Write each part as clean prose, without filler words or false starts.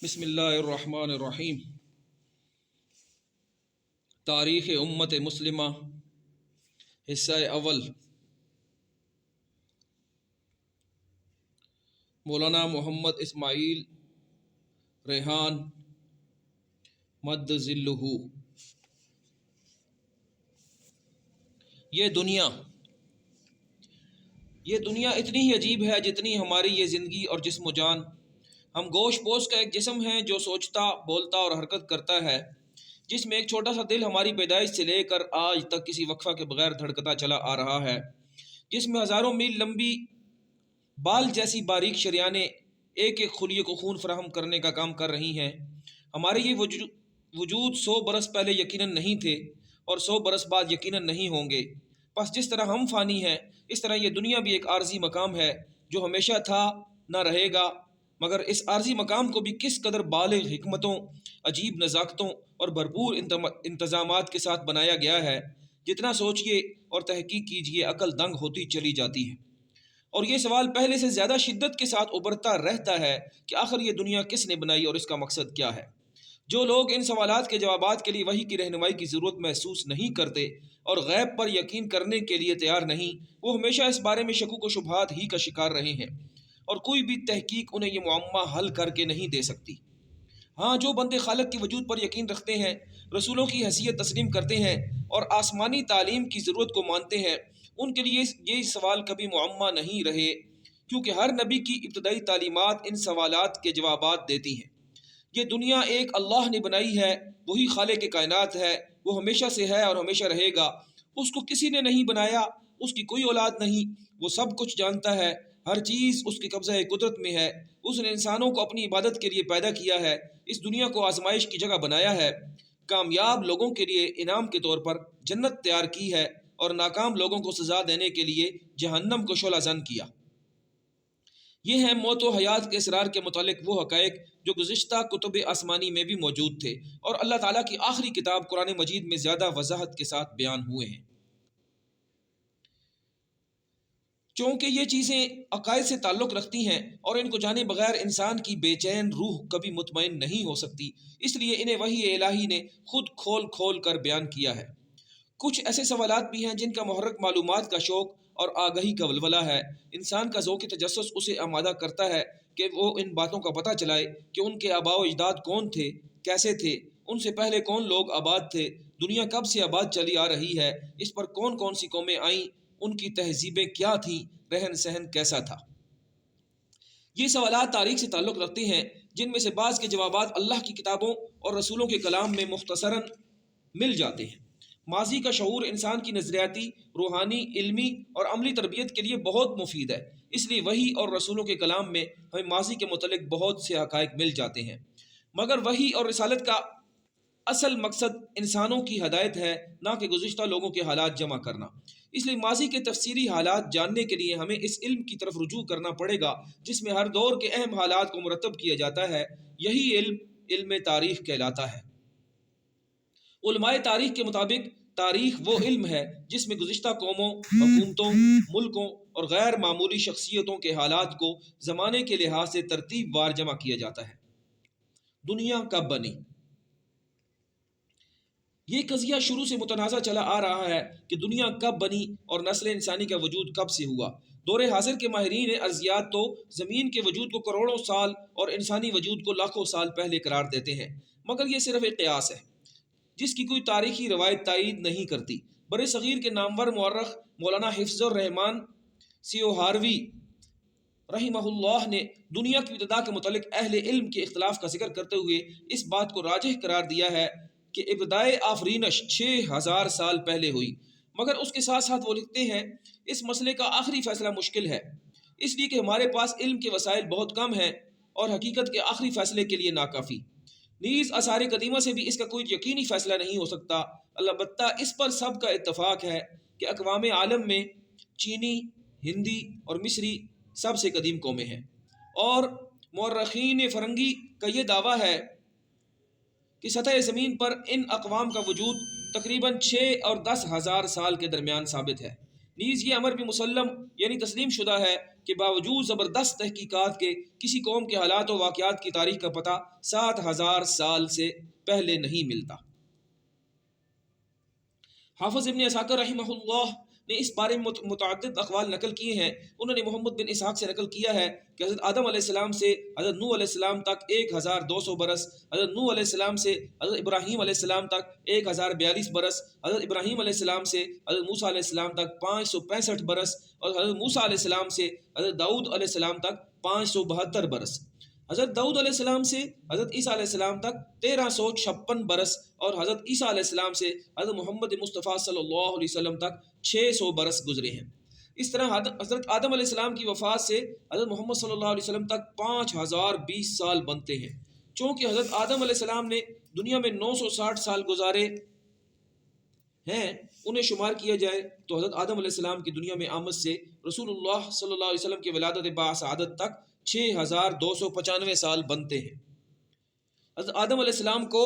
بسم اللہ الرحمن الرحیم۔ تاریخ امت مسلمہ، حصہ اول۔ مولانا محمد اسماعیل ریحان مد ذلہ۔ یہ دنیا اتنی ہی عجیب ہے جتنی ہماری یہ زندگی اور جسم و جان۔ ہم گوشت پوش کا ایک جسم ہے جو سوچتا، بولتا اور حرکت کرتا ہے، جس میں ایک چھوٹا سا دل ہماری پیدائش سے لے کر آج تک کسی وقفہ کے بغیر دھڑکتا چلا آ رہا ہے، جس میں ہزاروں میل لمبی بال جیسی باریک شریانیں ایک ایک خلیے کو خون فراہم کرنے کا کام کر رہی ہیں۔ ہمارے یہ وجود 100 برس پہلے یقیناً نہیں تھے اور 100 برس بعد یقیناً نہیں ہوں گے۔ پس جس طرح ہم فانی ہیں، اس طرح یہ دنیا بھی ایک عارضی مقام ہے جو ہمیشہ تھا، نہ رہے گا، مگر اس عارضی مقام کو بھی کس قدر بالغ حکمتوں، عجیب نزاکتوں اور بھرپور انتظامات کے ساتھ بنایا گیا ہے، جتنا سوچئے اور تحقیق کیجئے عقل دنگ ہوتی چلی جاتی ہے۔ اور یہ سوال پہلے سے زیادہ شدت کے ساتھ ابھرتا رہتا ہے کہ آخر یہ دنیا کس نے بنائی اور اس کا مقصد کیا ہے۔ جو لوگ ان سوالات کے جوابات کے لیے وحی کی رہنمائی کی ضرورت محسوس نہیں کرتے اور غیب پر یقین کرنے کے لیے تیار نہیں، وہ ہمیشہ اس بارے میں شکوک و شبہات ہی کا شکار رہے ہیں، اور کوئی بھی تحقیق انہیں یہ معمہ حل کر کے نہیں دے سکتی۔ ہاں، جو بندے خالق کے وجود پر یقین رکھتے ہیں، رسولوں کی حیثیت تسلیم کرتے ہیں اور آسمانی تعلیم کی ضرورت کو مانتے ہیں، ان کے لیے یہ سوال کبھی معمہ نہیں رہے، کیونکہ ہر نبی کی ابتدائی تعلیمات ان سوالات کے جوابات دیتی ہیں۔ یہ دنیا ایک اللہ نے بنائی ہے، وہی خالق کائنات ہے، وہ ہمیشہ سے ہے اور ہمیشہ رہے گا، اس کو کسی نے نہیں بنایا، اس کی کوئی اولاد نہیں، وہ سب کچھ جانتا ہے، ہر چیز اس کے قبضہ قدرت میں ہے، اس نے انسانوں کو اپنی عبادت کے لیے پیدا کیا ہے، اس دنیا کو آزمائش کی جگہ بنایا ہے، کامیاب لوگوں کے لیے انعام کے طور پر جنت تیار کی ہے اور ناکام لوگوں کو سزا دینے کے لیے جہنم کو شعلہ زن کیا۔ یہ ہیں موت و حیات کے اسرار کے متعلق وہ حقائق جو گزشتہ کتب آسمانی میں بھی موجود تھے اور اللہ تعالیٰ کی آخری کتاب قرآن مجید میں زیادہ وضاحت کے ساتھ بیان ہوئے ہیں۔ چونکہ یہ چیزیں عقائد سے تعلق رکھتی ہیں اور ان کو جانے بغیر انسان کی بے چین روح کبھی مطمئن نہیں ہو سکتی، اس لیے انہیں وحی الہی نے خود کھول کھول کر بیان کیا ہے۔ کچھ ایسے سوالات بھی ہیں جن کا محرک معلومات کا شوق اور آگہی کا ولولہ ہے۔ انسان کا ذوق تجسس اسے آمادہ کرتا ہے کہ وہ ان باتوں کا پتہ چلائے کہ ان کے آباء و اجداد کون تھے، کیسے تھے، ان سے پہلے کون لوگ آباد تھے، دنیا کب سے آباد چلی آ رہی ہے، اس پر کون کون سی قومیں آئیں، ان کی تہذیبیں کیا تھیں، رہن سہن کیسا تھا۔ یہ سوالات تاریخ سے تعلق رکھتے ہیں، جن میں سے بعض کے جوابات اللہ کی کتابوں اور رسولوں کے کلام میں مختصراً مل جاتے ہیں۔ ماضی کا شعور انسان کی نظریاتی، روحانی، علمی اور عملی تربیت کے لیے بہت مفید ہے، اس لیے وحی اور رسولوں کے کلام میں ہمیں ماضی کے متعلق بہت سے حقائق مل جاتے ہیں، مگر وحی اور رسالت کا اصل مقصد انسانوں کی ہدایت ہے، نہ کہ گزشتہ لوگوں کے حالات جمع کرنا۔ اس لیے ماضی کے تفسیری حالات جاننے کے لیے ہمیں اس علم کی طرف رجوع کرنا پڑے گا جس میں ہر دور کے اہم حالات کو مرتب کیا جاتا ہے۔ یہی علم تاریخ کہلاتا ہے۔ علماء تاریخ کے مطابق تاریخ وہ علم ہے جس میں گزشتہ قوموں، حکومتوں، ملکوں اور غیر معمولی شخصیتوں کے حالات کو زمانے کے لحاظ سے ترتیب وار جمع کیا جاتا ہے۔ دنیا کب بنی؟ یہ قضیہ شروع سے متنازع چلا آ رہا ہے کہ دنیا کب بنی اور نسل انسانی کا وجود کب سے ہوا۔ دور حاضر کے ماہرین ارضیات تو زمین کے وجود کو کروڑوں سال اور انسانی وجود کو لاکھوں سال پہلے قرار دیتے ہیں، مگر یہ صرف ایک قیاس ہے جس کی کوئی تاریخی روایت تائید نہیں کرتی۔ بر صغیر کے نامور مورخ مولانا حفظ الرحمان سیوہاروی رحمہ اللہ نے دنیا کی ابتدا کے متعلق اہل علم کے اختلاف کا ذکر کرتے ہوئے اس بات کو راجح قرار دیا ہے کہ ابتدائے آفرینش 6000 سال پہلے ہوئی، مگر اس کے ساتھ ساتھ وہ لکھتے ہیں اس مسئلے کا آخری فیصلہ مشکل ہے، اس لیے کہ ہمارے پاس علم کے وسائل بہت کم ہیں اور حقیقت کے آخری فیصلے کے لیے ناکافی۔ نیز آثار قدیمہ سے بھی اس کا کوئی یقینی فیصلہ نہیں ہو سکتا۔ البتہ اس پر سب کا اتفاق ہے کہ اقوام عالم میں چینی، ہندی اور مصری سب سے قدیم قومیں ہیں، اور مورخین فرنگی کا یہ دعویٰ ہے کہ سطح زمین پر ان اقوام کا وجود تقریباً 6 اور 10 ہزار سال کے درمیان ثابت ہے۔ نیز یہ امر بھی مسلم یعنی تسلیم شدہ ہے کہ باوجود زبردست تحقیقات کے کسی قوم کے حالات و واقعات کی تاریخ کا پتہ 7,000 سال سے پہلے نہیں ملتا۔ حافظ ابن اسحاق رحمہ اللہ نے اس بارے میں متعدد اقوال نقل کیے ہیں۔ انہوں نے محمد بن اسحاق سے نقل کیا ہے کہ حضرت آدم علیہ السلام سے حضرت نوح علیہ السلام تک 1200 برس، حضرت نوح علیہ السلام سے حضرت ابراہیم علیہ السلام تک 1042 برس، حضرت ابراہیم علیہ السلام سے حضرت موسیٰ علیہ السلام تک 565 برس، اور حضرت موسیٰ علیہ السلام سے حضرت داؤد علیہ السلام تک 572 برس، حضرت داؤد علیہ السلام سے حضرت عیسیٰ علیہ السلام تک 1356 برس، اور حضرت عیسیٰ علیہ السلام سے حضرت محمد مصطفیٰ صلی اللہ علیہ وسلم تک 600 برس گزرے ہیں۔ اس طرح حضرت آدم علیہ السلام کی وفات سے حضرت محمد صلی اللہ علیہ وسلم تک 5020 سال بنتے ہیں۔ چونکہ حضرت آدم علیہ السلام نے دنیا میں 960 سال گزارے ہیں، انہیں شمار کیا جائے تو حضرت آدم علیہ السلام کی دنیا میں آمد سے رسول اللہ صلی اللہ علیہ وسلم کی ولادت باسعادت تک 6295 سال بنتے ہیں۔ حضرت آدم علیہ السلام کو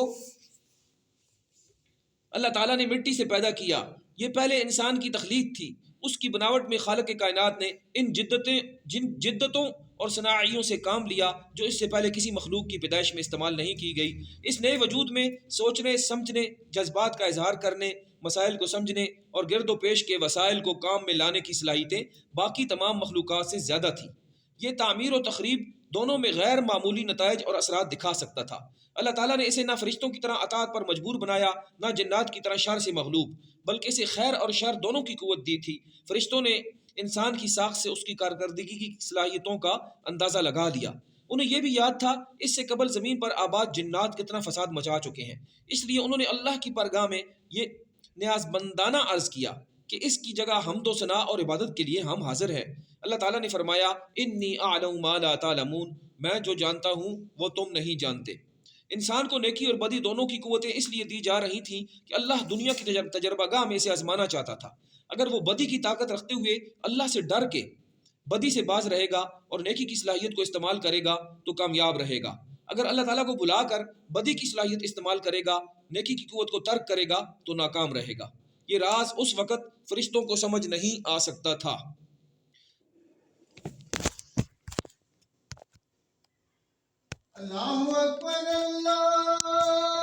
اللہ تعالیٰ نے مٹی سے پیدا کیا، یہ پہلے انسان کی تخلیق تھی۔ اس کی بناوٹ میں خالق کائنات نے ان جدتوں اور صناعیوں سے کام لیا جو اس سے پہلے کسی مخلوق کی پیدائش میں استعمال نہیں کی گئی۔ اس نئے وجود میں سوچنے، سمجھنے، جذبات کا اظہار کرنے، مسائل کو سمجھنے اور گرد و پیش کے وسائل کو کام میں لانے کی صلاحیتیں باقی تمام مخلوقات سے زیادہ تھیں۔ یہ تعمیر و تخریب دونوں میں غیر معمولی نتائج اور اثرات دکھا سکتا تھا۔ اللہ تعالیٰ نے اسے نہ فرشتوں کی طرح اطاعت پر مجبور بنایا، نہ جنات کی طرح شر سے مغلوب، بلکہ اسے خیر اور شر دونوں کی قوت دی تھی۔ فرشتوں نے انسان کی ساخت سے اس کی کارکردگی کی صلاحیتوں کا اندازہ لگا لیا۔ انہیں یہ بھی یاد تھا اس سے قبل زمین پر آباد جنات کتنا فساد مچا چکے ہیں، اس لیے انہوں نے اللہ کی پرگاہ میں یہ نیاز مندانہ عرض کیا کہ اس کی جگہ حمد و ثنا اور عبادت کے لیے ہم حاضر ہیں۔ اللہ تعالیٰ نے فرمایا انی اعلم ما لا تعلمون، میں جو جانتا ہوں وہ تم نہیں جانتے۔ انسان کو نیکی اور بدی دونوں کی قوتیں اس لیے دی جا رہی تھیں کہ اللہ دنیا کی تجربہ گاہ میں اسے آزمانا چاہتا تھا۔ اگر وہ بدی کی طاقت رکھتے ہوئے اللہ سے ڈر کے بدی سے باز رہے گا اور نیکی کی صلاحیت کو استعمال کرے گا تو کامیاب رہے گا۔ اگر اللہ تعالیٰ کو بھلا کر بدی کی صلاحیت استعمال کرے گا، نیکی کی قوت کو ترک کرے گا تو ناکام رہے گا۔ یہ راز اس وقت فرشتوں کو سمجھ نہیں آ سکتا تھا۔ اللہ اکبر اللہ